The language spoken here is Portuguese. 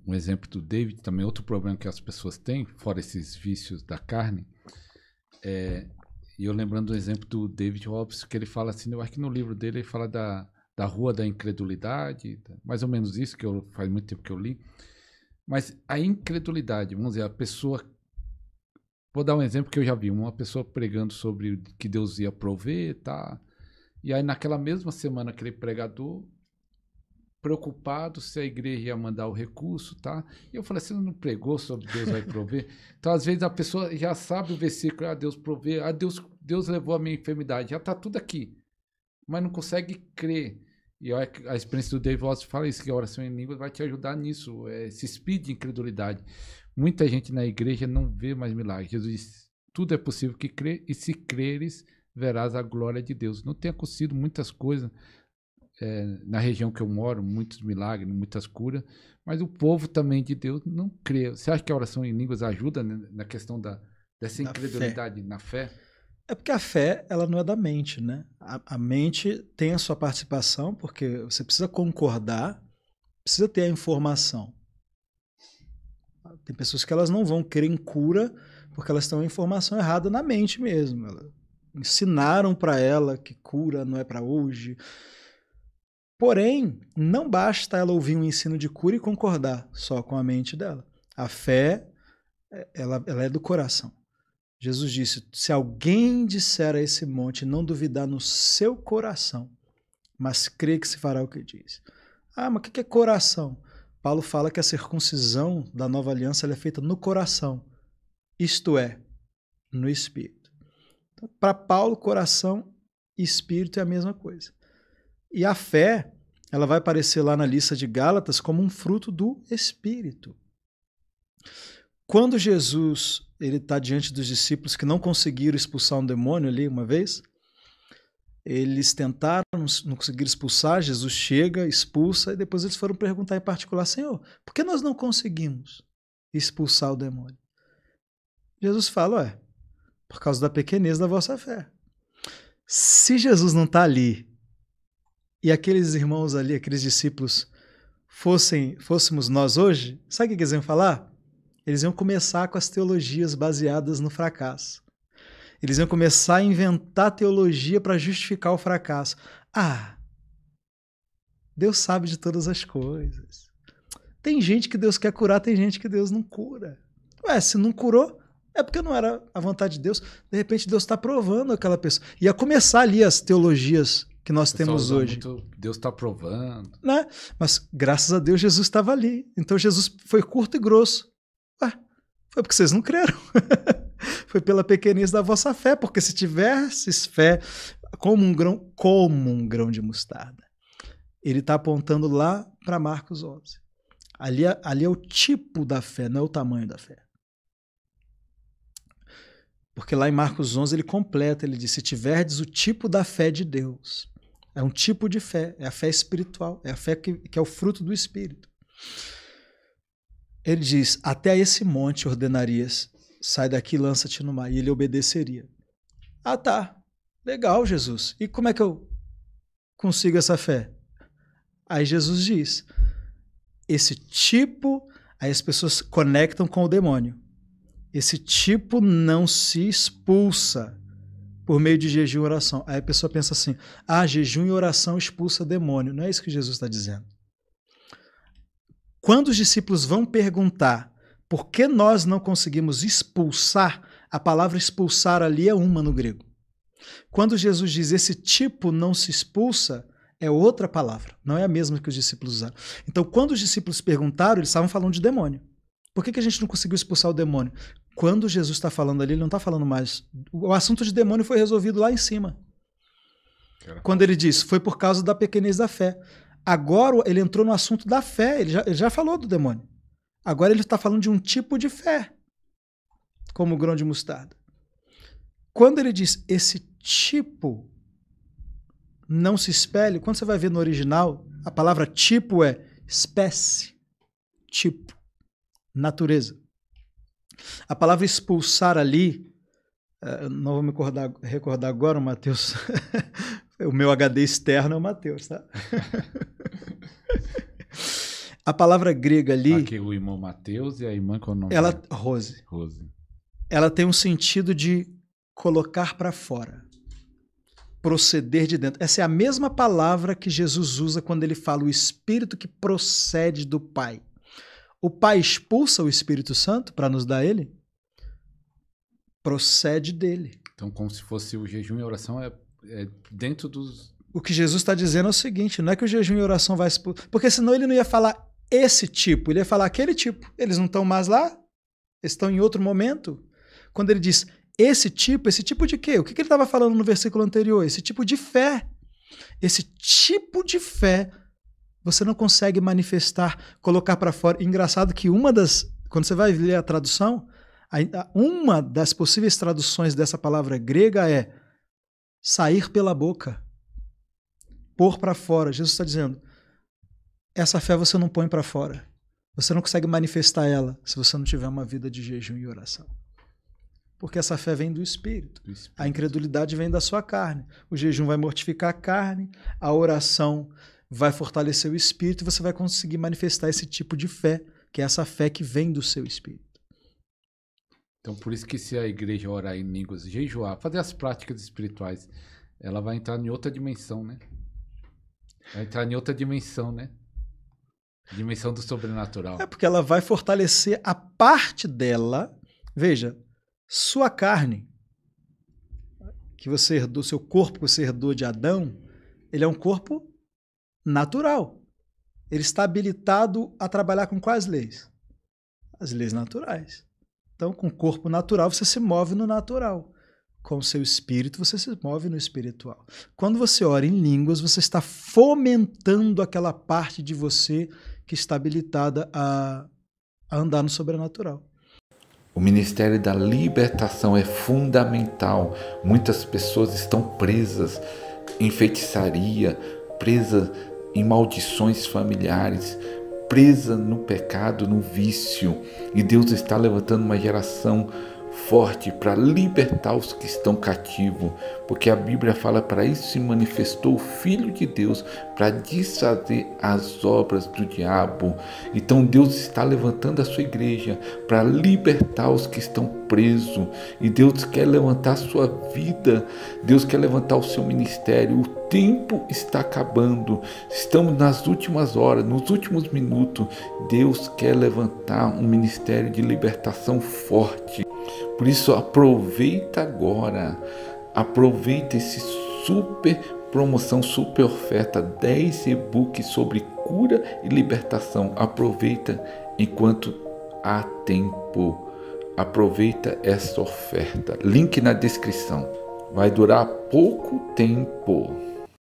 um exemplo do David, também outro problema que as pessoas têm, fora esses vícios da carne, e eu lembrando do exemplo do David Hobbes, que ele fala assim, eu acho que no livro dele ele fala da rua da incredulidade, mais ou menos isso, que faz muito tempo que eu li. Mas a incredulidade, vamos dizer, a pessoa... Vou dar um exemplo que eu já vi, uma pessoa pregando sobre que Deus ia prover, tá? E aí naquela mesma semana aquele pregador, preocupado se a igreja ia mandar o recurso, tá? E eu falei, você não pregou sobre Deus vai prover? Então às vezes a pessoa já sabe o versículo, Deus provê, Deus levou a minha enfermidade, já tá tudo aqui, mas não consegue crer. E a experiência do David Watts fala isso, que a oração em línguas vai te ajudar nisso, esse speed de incredulidade. Muita gente na igreja não vê mais milagres. Jesus diz, tudo é possível que crê, e se creres, verás a glória de Deus. Não tem acontecido muitas coisas na região que eu moro, muitos milagres, muitas curas, mas o povo também de Deus não crê. Você acha que a oração em línguas ajuda na questão dessa incredulidade na fé? É porque a fé, ela não é da mente, né? A mente tem a sua participação, porque você precisa concordar, precisa ter a informação. Tem pessoas que elas não vão crer em cura porque elas têm uma informação errada na mente mesmo. Ensinaram para ela que cura não é para hoje. Porém, não basta ela ouvir um ensino de cura e concordar só com a mente dela. A fé, ela é do coração. Jesus disse, se alguém disser a esse monte, não duvidar no seu coração, mas crê que se fará o que diz. Ah, mas o que é coração? Paulo fala que a circuncisão da nova aliança ela é feita no coração, isto é, no espírito. Então, para Paulo, coração e espírito é a mesma coisa. E a fé, ela vai aparecer lá na lista de Gálatas como um fruto do espírito. Quando Jesus está diante dos discípulos que não conseguiram expulsar um demônio ali uma vez, eles tentaram, não conseguiram expulsar, Jesus chega, expulsa, e depois eles foram perguntar em particular, Senhor, por que nós não conseguimos expulsar o demônio? Jesus fala, por causa da pequenez da vossa fé. Se Jesus não está ali, e aqueles irmãos ali, aqueles discípulos, fôssemos nós hoje, sabe o que eles iam falar? Eles iam começar com as teologias baseadas no fracasso. Eles iam começar a inventar teologia para justificar o fracasso. Ah, Deus sabe de todas as coisas. Tem gente que Deus quer curar, tem gente que Deus não cura. Ué, se não curou, é porque não era a vontade de Deus. De repente Deus está provando aquela pessoa. Ia começar ali as teologias que nós temos hoje. Deus está provando. Né? Mas graças a Deus Jesus estava ali. Então Jesus foi curto e grosso. Ué, foi porque vocês não creram. Foi pela pequenez da vossa fé, porque se tivesses fé como um grão de mostarda. Ele está apontando lá para Marcos 11. Ali é o tipo da fé, não é o tamanho da fé. Porque lá em Marcos 11 ele completa, ele diz, se tiverdes o tipo da fé de Deus. É um tipo de fé, é a fé espiritual, é a fé que é o fruto do Espírito. Ele diz, até a esse monte ordenarias, sai daqui e lança-te no mar, e ele obedeceria. Ah, tá, legal, Jesus. E como é que eu consigo essa fé? Aí Jesus diz, esse tipo, aí as pessoas conectam com o demônio. Esse tipo não se expulsa por meio de jejum e oração. Aí a pessoa pensa assim, jejum e oração expulsa demônio. Não é isso que Jesus está dizendo. Quando os discípulos vão perguntar por que nós não conseguimos expulsar, a palavra expulsar ali é uma no grego. Quando Jesus diz esse tipo não se expulsa, é outra palavra, não é a mesma que os discípulos usaram. Então, quando os discípulos perguntaram, eles estavam falando de demônio. Por que a gente não conseguiu expulsar o demônio? Quando Jesus está falando ali, ele não está falando mais. O assunto de demônio foi resolvido lá em cima. Quando ele diz, foi por causa da pequenez da fé. Agora ele entrou no assunto da fé, ele já falou do demônio. Agora ele está falando de um tipo de fé, como o grão de mostarda. Quando ele diz esse tipo não se espelhe, quando você vai ver no original, a palavra tipo é espécie, tipo, natureza. A palavra expulsar ali, não vou me recordar agora, o Mateus, o meu HD externo é o Mateus, tá? A palavra grega ali, Aqui o irmão Mateus e a irmã qual é o nome? Rose, Rose. ela tem um sentido de colocar para fora, proceder de dentro. Essa é a mesma palavra que Jesus usa quando ele fala o Espírito que procede do Pai. O Pai expulsa o Espírito Santo para nos dar ele? Procede dele. Então, como se fosse o jejum e a oração é dentro dos... O que Jesus está dizendo é o seguinte, não é que o jejum e a oração vai expulsar, porque senão ele não ia falar esse tipo, ele ia falar aquele tipo. Eles não estão mais lá? Eles estão em outro momento? Quando ele diz esse tipo de quê? O que ele estava falando no versículo anterior? Esse tipo de fé. Esse tipo de fé você não consegue manifestar, colocar para fora. Engraçado que quando você vai ler a tradução, uma das possíveis traduções dessa palavra grega é sair pela boca, pôr para fora. Jesus está dizendo, essa fé você não põe para fora. Você não consegue manifestar ela se você não tiver uma vida de jejum e oração. Porque essa fé vem do Espírito. A incredulidade vem da sua carne. O jejum vai mortificar a carne, a oração vai fortalecer o Espírito e você vai conseguir manifestar esse tipo de fé, que é essa fé que vem do seu Espírito. Então, por isso que se a igreja orar em línguas, jejuar, fazer as práticas espirituais, ela vai entrar em outra dimensão, né? Vai entrar em outra dimensão, né? Dimensão do sobrenatural. É porque ela vai fortalecer a parte dela. Veja, sua carne, que você herdou, seu corpo que você herdou de Adão, ele é um corpo natural. Ele está habilitado a trabalhar com quais leis? As leis naturais. Então, com o corpo natural, você se move no natural. Com o seu espírito, você se move no espiritual. Quando você ora em línguas, você está fomentando aquela parte de você que está habilitada a andar no sobrenatural. O ministério da libertação é fundamental. Muitas pessoas estão presas em feitiçaria, presas em maldições familiares, presas no pecado, no vício. E Deus está levantando uma geração forte para libertar os que estão cativos, porque a Bíblia fala, para isso se manifestou o Filho de Deus, para desfazer as obras do diabo. Então Deus está levantando a sua igreja para libertar os que estão presos, e Deus quer levantar a sua vida, Deus quer levantar o seu ministério. O tempo está acabando, estamos nas últimas horas, nos últimos minutos. Deus quer levantar um ministério de libertação forte. Por isso, aproveita agora, aproveita esse super promoção, super oferta, 10 e-books sobre cura e libertação. Aproveita enquanto há tempo, aproveita essa oferta. Link na descrição, vai durar pouco tempo.